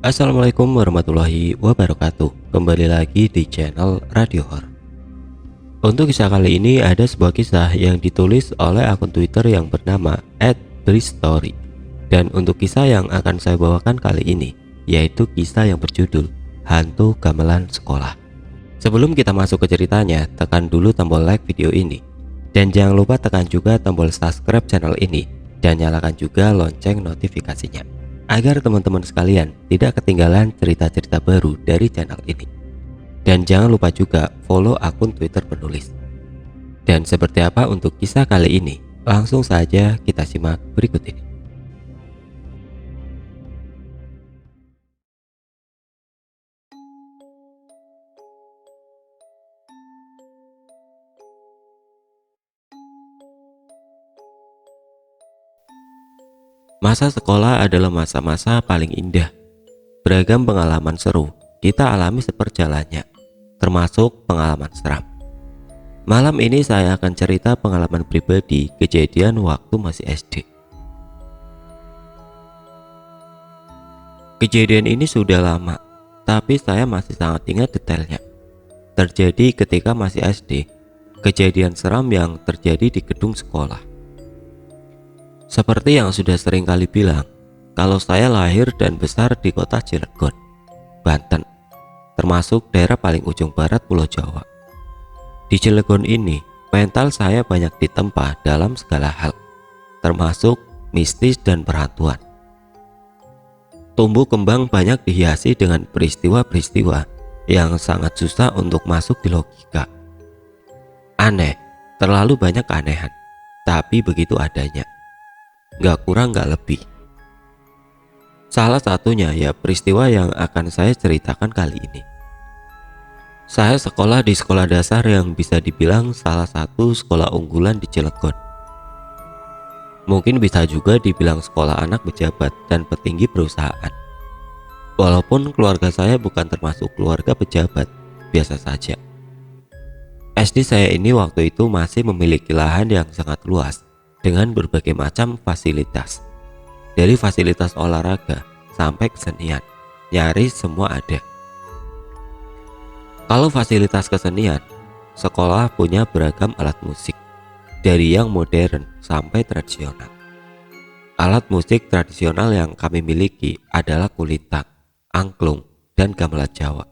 Assalamualaikum warahmatullahi wabarakatuh. Kembali lagi di channel Radio Horor. Untuk kisah kali ini ada sebuah kisah yang ditulis oleh akun Twitter yang bernama @bristory. Dan untuk kisah yang akan saya bawakan kali ini yaitu kisah yang berjudul Hantu Gamelan Sekolah. Sebelum kita masuk ke ceritanya, tekan dulu tombol like video ini. Dan jangan lupa tekan juga tombol subscribe channel ini dan nyalakan juga lonceng notifikasinya agar teman-teman sekalian tidak ketinggalan cerita-cerita baru dari channel ini. Dan jangan lupa juga follow akun Twitter penulis. Dan seperti apa untuk kisah kali ini? Langsung saja kita simak berikut ini. Masa sekolah adalah masa-masa paling indah. Beragam pengalaman seru kita alami seperjalannya, termasuk pengalaman seram. Malam ini saya akan cerita pengalaman pribadi kejadian waktu masih SD. Kejadian ini sudah lama, tapi saya masih sangat ingat detailnya. Terjadi ketika masih SD, kejadian seram yang terjadi di gedung sekolah. Seperti yang sudah sering kali bilang, kalau saya lahir dan besar di kota Cilegon, Banten, termasuk daerah paling ujung barat Pulau Jawa. Di Cilegon ini, mental saya banyak ditempa dalam segala hal, termasuk mistis dan perhantuan. Tumbuh kembang banyak dihiasi dengan peristiwa-peristiwa yang sangat susah untuk masuk di logika. Aneh, terlalu banyak keanehan, tapi begitu adanya. Gak kurang gak lebih. Salah satunya ya peristiwa yang akan saya ceritakan kali ini. Saya sekolah di sekolah dasar yang bisa dibilang salah satu sekolah unggulan di Cilegon. Mungkin bisa juga dibilang sekolah anak pejabat dan petinggi perusahaan. Walaupun keluarga saya bukan termasuk keluarga pejabat, biasa saja. SD saya ini waktu itu masih memiliki lahan yang sangat luas dengan berbagai macam fasilitas. Dari fasilitas olahraga sampai kesenian, nyaris semua ada. Kalau fasilitas kesenian, sekolah punya beragam alat musik, dari yang modern sampai tradisional. Alat musik tradisional yang kami miliki adalah kulintang, angklung, dan gamelan Jawa.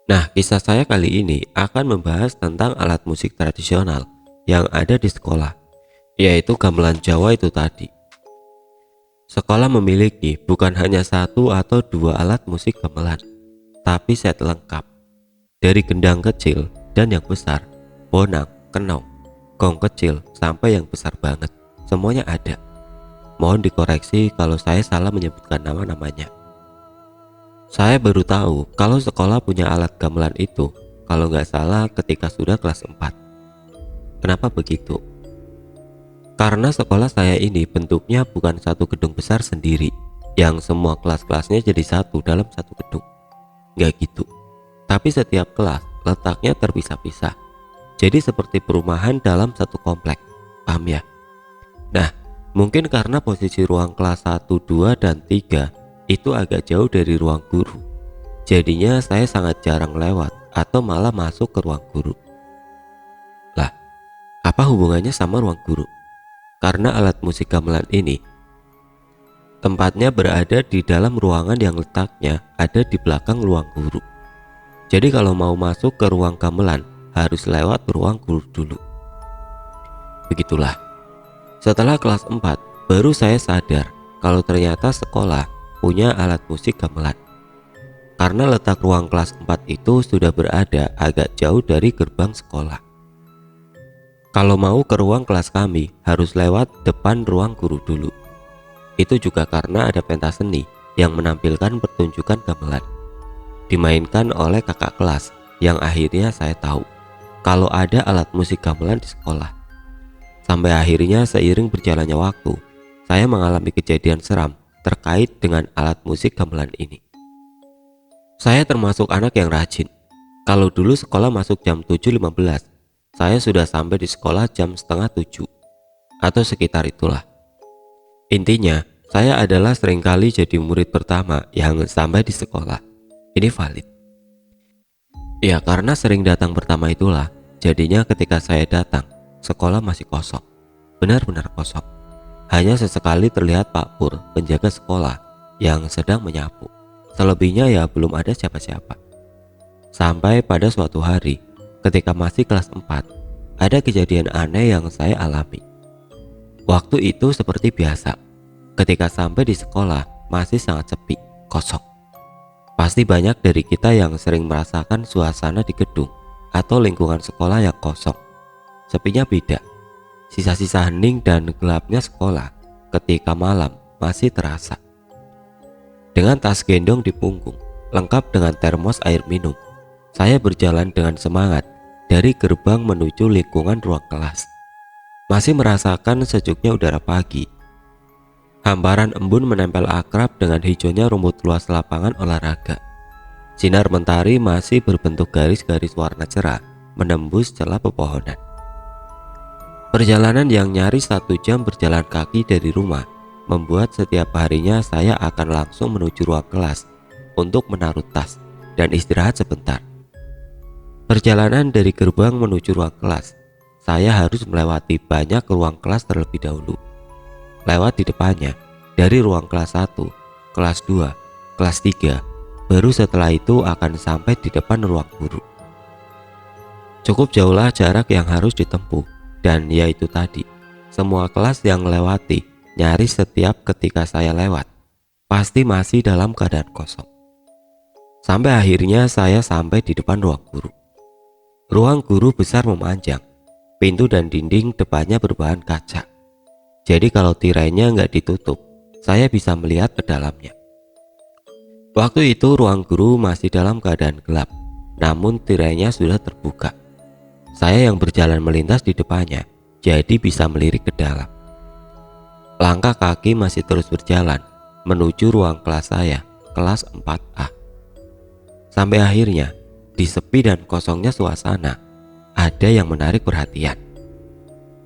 Nah, kisah saya kali ini akan membahas tentang alat musik tradisional yang ada di sekolah, yaitu gamelan Jawa itu tadi. Sekolah memiliki bukan hanya satu atau dua alat musik gamelan, tapi set lengkap. Dari gendang kecil dan yang besar, bonang, kenong, gong kecil sampai yang besar banget, semuanya ada. Mohon dikoreksi kalau saya salah menyebutkan nama-namanya. Saya baru tahu kalau sekolah punya alat gamelan itu, kalau nggak salah ketika sudah kelas 4. Kenapa begitu? Karena sekolah saya ini bentuknya bukan satu gedung besar sendiri, yang semua kelas-kelasnya jadi satu dalam satu gedung. Nggak gitu. Tapi setiap kelas letaknya terpisah-pisah. Jadi seperti perumahan dalam satu komplek. Paham ya? Nah, mungkin karena posisi ruang kelas 1, 2, dan 3 itu agak jauh dari ruang guru. Jadinya saya sangat jarang lewat atau malah masuk ke ruang guru. Lah, apa hubungannya sama ruang guru? Karena alat musik gamelan ini tempatnya berada di dalam ruangan yang letaknya ada di belakang ruang guru. Jadi kalau mau masuk ke ruang gamelan harus lewat ruang guru dulu. Begitulah. Setelah kelas 4 baru saya sadar kalau ternyata sekolah punya alat musik gamelan. Karena letak ruang kelas 4 itu sudah berada agak jauh dari gerbang sekolah. Kalau mau ke ruang kelas kami harus lewat depan ruang guru dulu. Itu juga karena ada pentas seni yang menampilkan pertunjukan gamelan, dimainkan oleh kakak kelas yang akhirnya saya tahu kalau ada alat musik gamelan di sekolah. Sampai akhirnya seiring berjalannya waktu, saya mengalami kejadian seram terkait dengan alat musik gamelan ini. Saya termasuk anak yang rajin. Kalau dulu sekolah masuk jam 7.15, saya sudah sampai di sekolah jam setengah 7 atau sekitar itulah. Intinya Saya adalah seringkali jadi murid pertama yang sampai di sekolah. Ini valid. Ya, karena sering datang pertama itulah, jadinya ketika saya datang, sekolah masih kosong. Benar-benar kosong. Hanya sesekali terlihat Pak Pur, penjaga sekolah, yang sedang menyapu. Selebihnya ya belum ada siapa-siapa. Sampai pada suatu hari, ketika masih kelas 4, ada kejadian aneh yang saya alami. Waktu itu seperti biasa, ketika sampai di sekolah masih sangat sepi, kosong. Pasti banyak dari kita yang sering merasakan suasana di gedung atau lingkungan sekolah yang kosong. Sepinya beda. Sisa-sisa hening dan gelapnya sekolah ketika malam masih terasa. Dengan tas gendong di punggung, lengkap dengan termos air minum, saya berjalan dengan semangat dari gerbang menuju lingkungan ruang kelas. Masih merasakan sejuknya udara pagi. Hamparan embun menempel akrab dengan hijaunya rumput luas lapangan olahraga. Sinar mentari masih berbentuk garis-garis warna cerah menembus celah pepohonan. Perjalanan yang nyaris 1 jam berjalan kaki dari rumah membuat setiap harinya saya akan langsung menuju ruang kelas untuk menaruh tas dan istirahat sebentar. Perjalanan dari gerbang menuju ruang kelas, saya harus melewati banyak ruang kelas terlebih dahulu. Lewat di depannya, dari ruang kelas 1, kelas 2, kelas 3, baru setelah itu akan sampai di depan ruang guru. Cukup jauhlah jarak yang harus ditempuh, dan yaitu tadi, semua kelas yang lewati nyaris setiap ketika saya lewat, pasti masih dalam keadaan kosong. Sampai akhirnya saya sampai di depan ruang guru. Ruang guru besar memanjang, pintu dan dinding depannya berbahan kaca. Jadi kalau tirainya nggak ditutup, saya bisa melihat ke dalamnya. Waktu itu ruang guru masih dalam keadaan gelap, namun tirainya sudah terbuka. Saya yang berjalan melintas di depannya, jadi bisa melirik ke dalam. Langkah kaki masih terus berjalan menuju ruang kelas saya, kelas 4A. Sampai akhirnya, di sepi dan kosongnya suasana, ada yang menarik perhatian.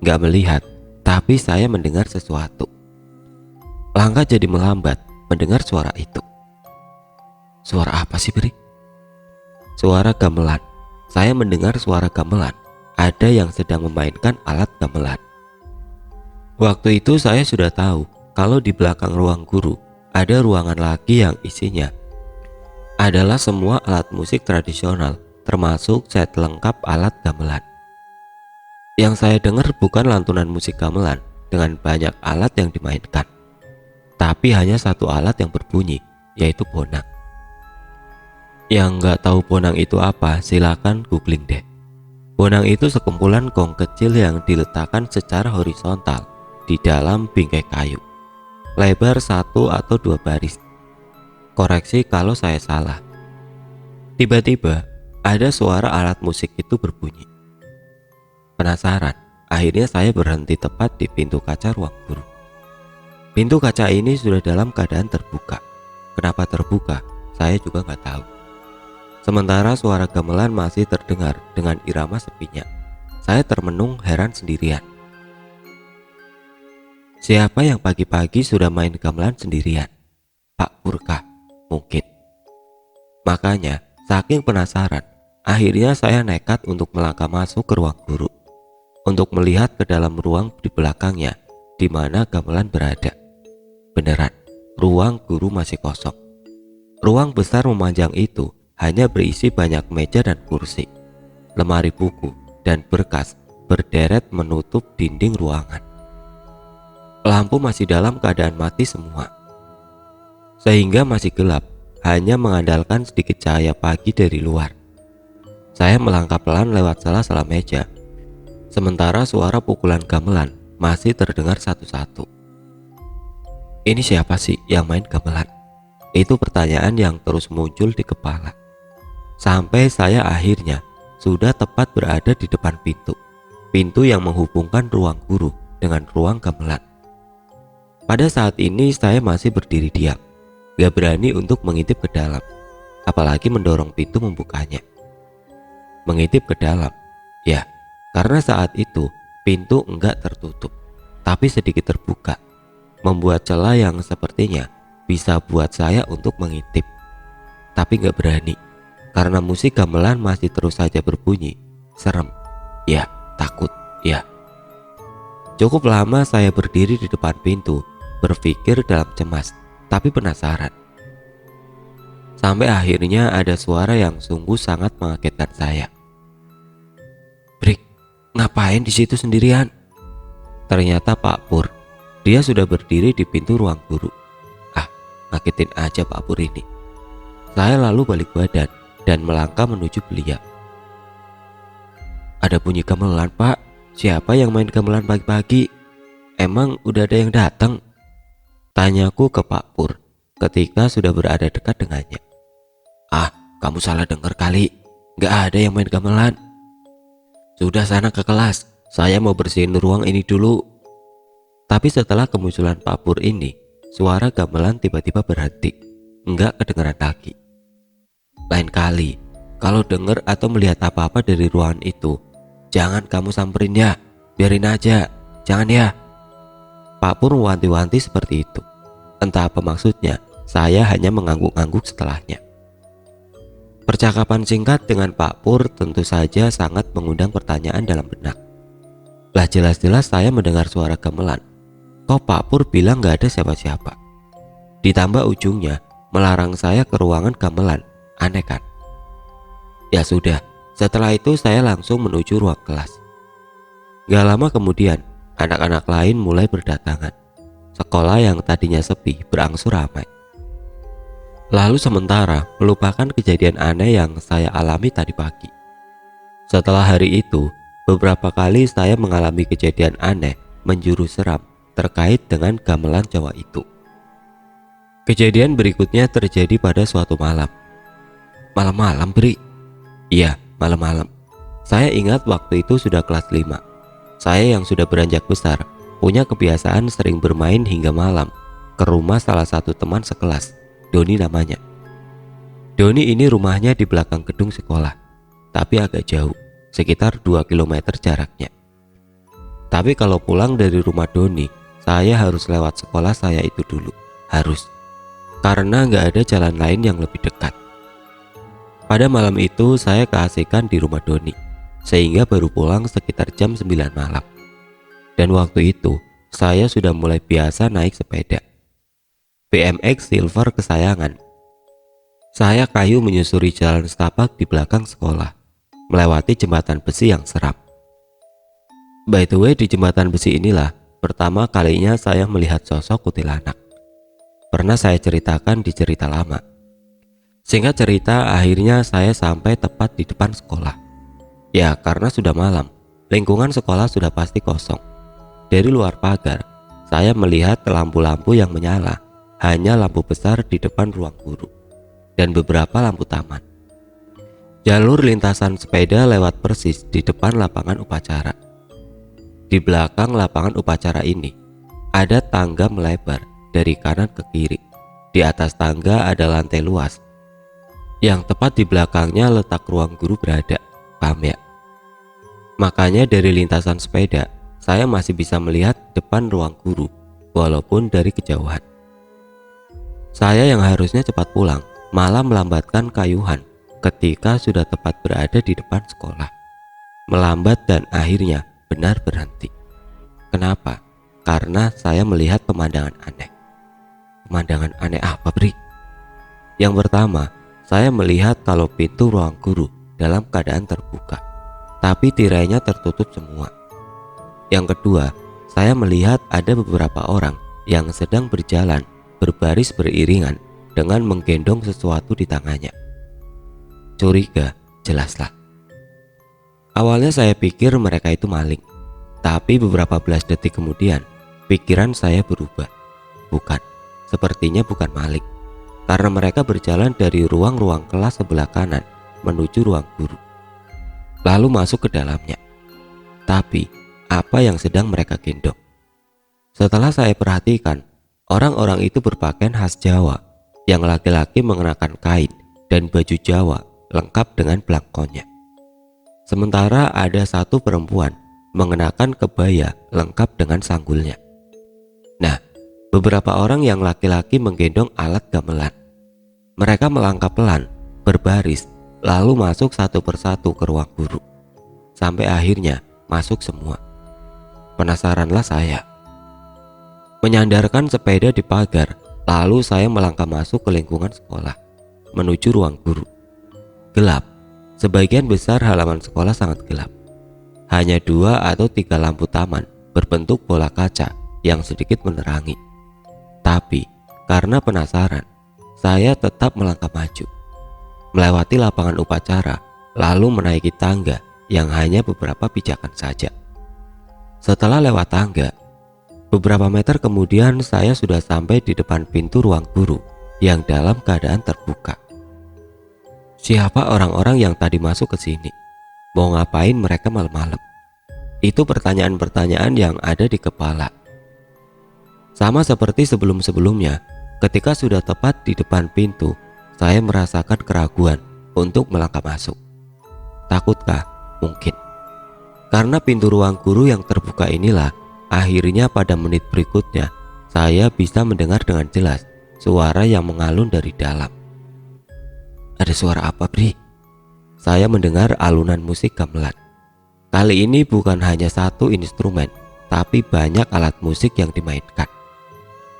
Nggak melihat, tapi saya mendengar sesuatu. Langkah jadi melambat mendengar suara itu. Suara apa sih, Bri? Suara gamelan. Saya mendengar suara gamelan. Ada yang sedang memainkan alat gamelan. Waktu itu saya sudah tahu kalau di belakang ruang guru ada ruangan lagi yang isinya adalah semua alat musik tradisional, termasuk set lengkap alat gamelan. Yang saya dengar bukan lantunan musik gamelan dengan banyak alat yang dimainkan, tapi hanya satu alat yang berbunyi, yaitu bonang. Yang nggak tahu bonang itu apa, silakan googling deh. Bonang itu sekumpulan gong kecil yang diletakkan secara horizontal di dalam bingkai kayu, lebar 1 atau 2 baris. Koreksi kalau saya salah. Tiba-tiba ada suara alat musik itu berbunyi. Penasaran, akhirnya saya berhenti tepat di pintu kaca ruang guru. Pintu kaca ini sudah dalam keadaan terbuka. Kenapa terbuka? Saya juga nggak tahu. Sementara suara gamelan masih terdengar dengan irama sepinya. Saya termenung heran sendirian. Siapa yang pagi-pagi sudah main gamelan sendirian? Pak Purkah, mungkin. Makanya, saking penasaran, akhirnya saya nekat untuk melangkah masuk ke ruang guru, untuk melihat ke dalam ruang di belakangnya, di mana gamelan berada. Beneran, ruang guru masih kosong. Ruang besar memanjang itu hanya berisi banyak meja dan kursi, lemari buku, dan berkas berderet menutup dinding ruangan. Lampu masih dalam keadaan mati semua, sehingga masih gelap, hanya mengandalkan sedikit cahaya pagi dari luar. Saya melangkah pelan lewat sela-sela meja, sementara suara pukulan gamelan masih terdengar satu-satu. Ini siapa sih yang main gamelan? Itu pertanyaan yang terus muncul di kepala. Sampai saya akhirnya sudah tepat berada di depan pintu yang menghubungkan ruang guru dengan ruang gamelan. Pada saat ini saya masih berdiri diam, gak berani untuk mengintip ke dalam, apalagi mendorong pintu membukanya. Mengintip ke dalam, ya, karena saat itu pintu enggak tertutup, tapi sedikit terbuka. membuat celah yang sepertinya bisa buat saya untuk mengintip. Tapi gak berani, karena musik gamelan masih terus saja berbunyi. Serem, ya, takut, ya. Cukup lama saya berdiri di depan pintu, berpikir dalam cemas, tapi penasaran. Sampai akhirnya ada suara yang sungguh sangat mengagetkan saya. "Brik, ngapain di situ sendirian?" Ternyata Pak Pur. Dia sudah berdiri di pintu ruang guru. Ah, ngagetin aja Pak Pur ini. Saya lalu balik badan dan melangkah menuju beliau. "Ada bunyi gamelan, Pak. Siapa yang main gamelan pagi-pagi? Emang udah ada yang datang?" Tanyaku ke Pak Pur ketika sudah berada dekat dengannya. "Ah, kamu salah dengar kali. Gak ada yang main gamelan. Sudah sana ke kelas. Saya mau bersihin ruang ini dulu." Tapi setelah kemunculan Pak Pur ini, suara gamelan tiba-tiba berhenti. Enggak kedengaran lagi. Lain kali, kalau dengar atau melihat apa-apa dari ruangan itu, jangan kamu samperin ya. Biarin aja. Jangan ya. Pak Pur mewanti-wanti seperti itu. Entah apa maksudnya, saya hanya mengangguk-angguk setelahnya. Percakapan singkat dengan Pak Pur tentu saja sangat mengundang pertanyaan dalam benak. Lah jelas-jelas saya mendengar suara gamelan. Kok Pak Pur bilang gak ada siapa-siapa? Ditambah ujungnya melarang saya ke ruangan gamelan. Aneh kan? Ya sudah, setelah itu saya langsung menuju ruang kelas. Gak lama kemudian, anak-anak lain mulai berdatangan. Sekolah yang tadinya sepi berangsur ramai. Lalu sementara melupakan kejadian aneh yang saya alami tadi pagi. Setelah hari itu, beberapa kali saya mengalami kejadian aneh menjurus seram terkait dengan gamelan Jawa itu. Kejadian berikutnya terjadi pada suatu malam. Malam-malam, Bri? Iya, malam-malam. Saya ingat waktu itu sudah kelas 5. Saya yang sudah beranjak besar punya kebiasaan sering bermain hingga malam ke rumah salah satu teman sekelas, Doni namanya. Doni ini rumahnya di belakang gedung sekolah, tapi agak jauh, sekitar 2 km jaraknya. Tapi kalau pulang dari rumah Doni, saya harus lewat sekolah saya itu dulu. Harus. Karena nggak ada jalan lain yang lebih dekat. Pada malam itu saya keasikan di rumah Doni, sehingga baru pulang sekitar jam 9 malam. Dan waktu itu saya sudah mulai biasa naik sepeda BMX Silver kesayangan. Saya kayu menyusuri jalan setapak di belakang sekolah, melewati jembatan besi yang seram. By the way, di jembatan besi inilah pertama kalinya saya melihat sosok kuntilanak. Pernah saya ceritakan di cerita lama. Singkat cerita, akhirnya saya sampai tepat di depan sekolah. Ya, karena sudah malam, lingkungan sekolah sudah pasti kosong. Dari luar pagar, saya melihat lampu-lampu yang menyala. Hanya lampu besar di depan ruang guru dan beberapa lampu taman. Jalur lintasan sepeda lewat persis di depan lapangan upacara. Di belakang lapangan upacara ini ada tangga melebar dari kanan ke kiri. Di atas tangga ada lantai luas. Yang tepat di belakangnya letak ruang guru berada. Paham ya? Makanya dari lintasan sepeda saya masih bisa melihat depan ruang guru walaupun dari kejauhan. Saya yang harusnya cepat pulang malah melambatkan kayuhan ketika sudah tepat berada di depan sekolah. Melambat dan akhirnya benar berhenti. Kenapa? Karena saya melihat pemandangan aneh. Pemandangan aneh apa, Bri? Yang pertama, saya melihat kalau pintu ruang guru dalam keadaan terbuka, tapi tirainya tertutup semua. Yang kedua, saya melihat ada beberapa orang yang sedang berjalan berbaris beriringan dengan menggendong sesuatu di tangannya. Curiga, jelaslah. Awalnya saya pikir mereka itu maling, tapi beberapa belas detik kemudian pikiran saya berubah. Bukan, sepertinya bukan maling, karena mereka berjalan dari ruang-ruang kelas sebelah kanan menuju ruang guru, lalu masuk ke dalamnya. Tapi apa yang sedang mereka gendong? Setelah saya perhatikan, orang-orang itu berpakaian khas Jawa, yang laki-laki mengenakan kain dan baju Jawa lengkap dengan belangkonnya. Sementara ada satu perempuan mengenakan kebaya lengkap dengan sanggulnya. Nah, beberapa orang yang laki-laki menggendong alat gamelan. Mereka melangkah pelan, berbaris, lalu masuk satu persatu ke ruang guru. Sampai akhirnya masuk semua. Penasaranlah saya. Menyandarkan sepeda di pagar, lalu saya melangkah masuk ke lingkungan sekolah, menuju ruang guru. Gelap, sebagian besar halaman sekolah sangat gelap. Hanya 2 atau 3 lampu taman berbentuk bola kaca yang sedikit menerangi. Tapi karena penasaran, saya tetap melangkah maju, melewati lapangan upacara, lalu menaiki tangga yang hanya beberapa pijakan saja. Setelah lewat tangga, beberapa meter kemudian saya sudah sampai di depan pintu ruang guru yang dalam keadaan terbuka. Siapa orang-orang yang tadi masuk ke sini? Mau ngapain mereka malam-malam? Itu pertanyaan-pertanyaan yang ada di kepala. Sama seperti sebelum-sebelumnya, ketika sudah tepat di depan pintu, saya merasakan keraguan untuk melangkah masuk. Takutkah? Mungkin. Karena pintu ruang guru yang terbuka inilah, akhirnya pada menit berikutnya, saya bisa mendengar dengan jelas suara yang mengalun dari dalam. Ada suara apa, Bri? Saya mendengar alunan musik gamelan. Kali ini bukan hanya satu instrumen, tapi banyak alat musik yang dimainkan.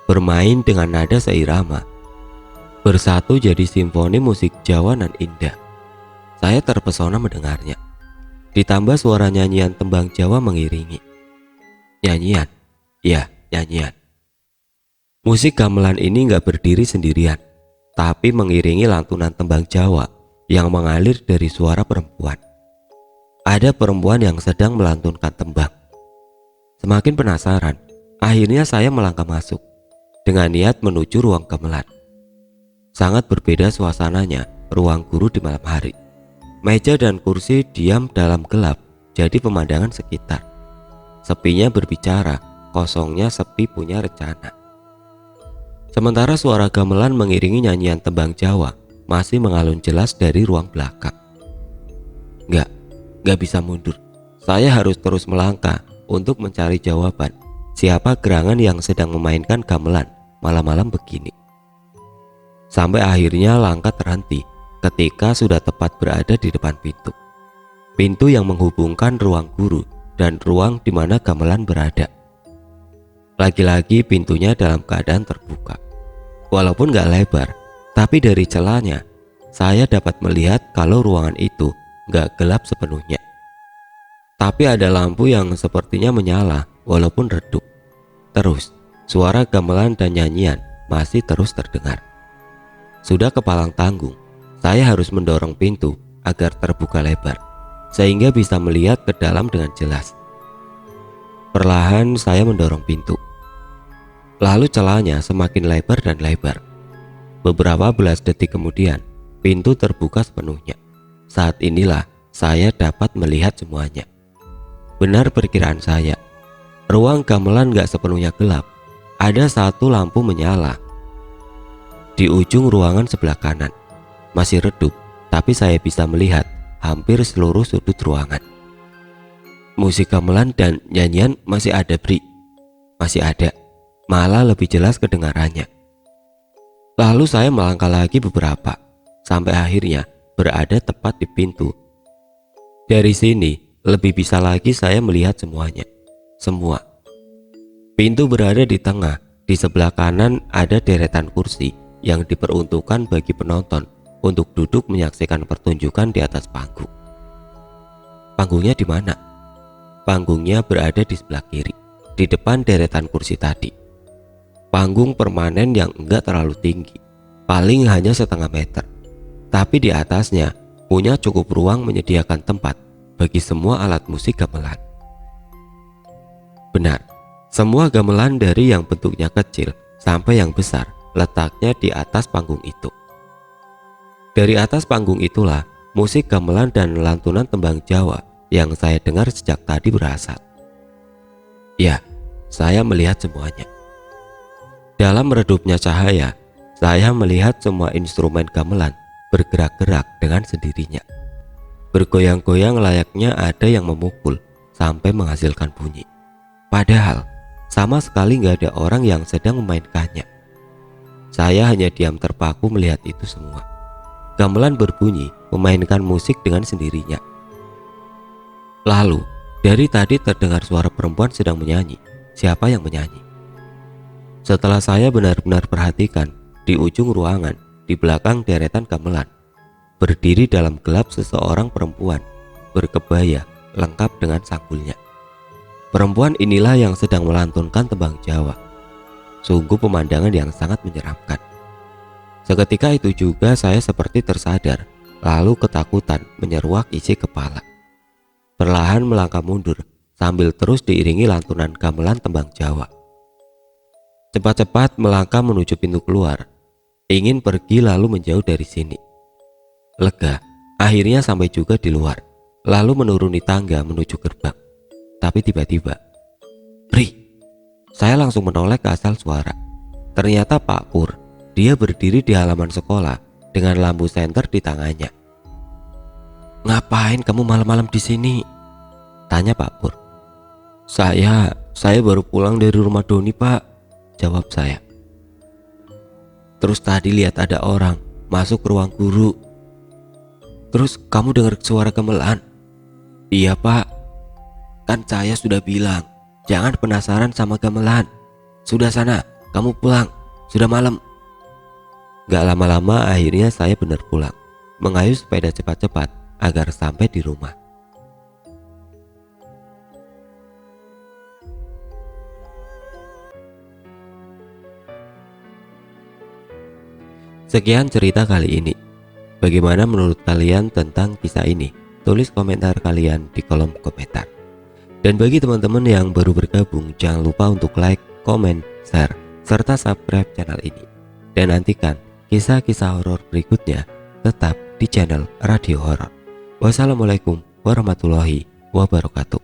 Bermain dengan nada seirama, bersatu jadi simfoni musik Jawa nan indah. Saya terpesona mendengarnya. Ditambah suara nyanyian tembang Jawa mengiringi. Nyanyian, ya nyanyian. Musik gamelan ini gak berdiri sendirian, tapi mengiringi lantunan tembang Jawa yang mengalir dari suara perempuan. Ada perempuan yang sedang melantunkan tembang. Semakin penasaran, akhirnya saya melangkah masuk dengan niat menuju ruang gamelan. Sangat berbeda suasananya ruang guru di malam hari. Meja dan kursi diam dalam gelap, jadi pemandangan sekitar. Sepinya berbicara, kosongnya sepi punya rencana. Sementara suara gamelan mengiringi nyanyian tembang Jawa masih mengalun jelas dari ruang belakang. Gak bisa mundur. Saya harus terus melangkah untuk mencari jawaban siapa gerangan yang sedang memainkan gamelan malam-malam begini. Sampai akhirnya langkah terhenti ketika sudah tepat berada di depan pintu. Pintu yang menghubungkan ruang guru dan ruang di mana gamelan berada. Lagi-lagi pintunya dalam keadaan terbuka. Walaupun gak lebar, tapi dari celahnya saya dapat melihat kalau ruangan itu gak gelap sepenuhnya. Tapi ada lampu yang sepertinya menyala walaupun redup. Terus suara gamelan dan nyanyian masih terus terdengar. Sudah kepalang tanggung, saya harus mendorong pintu agar terbuka lebar sehingga bisa melihat ke dalam dengan jelas. Perlahan saya mendorong pintu. Lalu celahnya semakin lebar dan lebar. Beberapa belas detik kemudian, pintu terbuka sepenuhnya. Saat inilah saya dapat melihat semuanya. Benar perkiraan saya, ruang gamelan gak sepenuhnya gelap. Ada satu lampu menyala di ujung ruangan sebelah kanan. Masih redup, tapi saya bisa melihat hampir seluruh sudut ruangan. Musik gamelan dan nyanyian masih ada, Bri. Masih ada, malah lebih jelas kedengarannya. Lalu saya melangkah lagi beberapa, sampai akhirnya berada tepat di pintu. Dari sini lebih bisa lagi saya melihat semuanya. Semua. Pintu berada di tengah, di sebelah kanan ada deretan kursi yang diperuntukkan bagi penonton untuk duduk menyaksikan pertunjukan di atas panggung. Panggungnya di mana? Panggungnya berada di sebelah kiri, di depan deretan kursi tadi. Panggung permanen yang enggak terlalu tinggi, paling hanya setengah meter. Tapi di atasnya punya cukup ruang menyediakan tempat bagi semua alat musik gamelan. Benar, semua gamelan dari yang bentuknya kecil sampai yang besar letaknya di atas panggung itu. Dari atas panggung itulah musik gamelan dan lantunan tembang Jawa yang saya dengar sejak tadi berasal. Ya, saya melihat semuanya. Dalam redupnya cahaya, saya melihat semua instrumen gamelan bergerak-gerak dengan sendirinya. Bergoyang-goyang layaknya ada yang memukul sampai menghasilkan bunyi. Padahal Sama sekali nggak ada orang yang sedang memainkannya. Saya hanya diam terpaku melihat itu semua. Gamelan berbunyi, memainkan musik dengan sendirinya. Lalu, dari tadi terdengar suara perempuan sedang menyanyi. Siapa yang menyanyi? Setelah saya benar-benar perhatikan, di ujung ruangan, di belakang deretan gamelan, berdiri dalam gelap seseorang perempuan, berkebaya, lengkap dengan sanggulnya. Perempuan inilah yang sedang melantunkan tembang Jawa. Sungguh pemandangan yang sangat menyeramkan. Seketika itu juga saya seperti tersadar, lalu ketakutan menyeruak isi kepala. Perlahan melangkah mundur, sambil terus diiringi lantunan gamelan tembang Jawa. Cepat-cepat melangkah menuju pintu keluar, ingin pergi lalu menjauh dari sini. Lega, akhirnya sampai juga di luar, lalu menuruni tangga menuju gerbang. Tapi tiba-tiba, Pri, saya langsung menoleh ke asal suara. Ternyata Pak Pur, dia berdiri di halaman sekolah dengan lampu senter di tangannya. "Ngapain kamu malam-malam di sini?" tanya Pak Pur. Saya baru pulang dari rumah Doni, Pak," jawab saya. "Terus tadi lihat ada orang masuk ke ruang guru." "Terus kamu dengar suara gamelan?" "Iya, Pak. Kan saya sudah bilang, jangan penasaran sama gamelan. Sudah sana, kamu pulang, sudah malam." Gak lama-lama akhirnya saya benar pulang, mengayuh sepeda cepat-cepat agar sampai di rumah. Sekian cerita kali ini. Bagaimana menurut kalian tentang kisah ini? Tulis komentar kalian di kolom komentar. Dan bagi teman-teman yang baru bergabung, jangan lupa untuk like, komen, share, serta subscribe channel ini. Dan nantikan kisah-kisah horor berikutnya tetap di channel Radio Horor. Wassalamualaikum warahmatullahi wabarakatuh.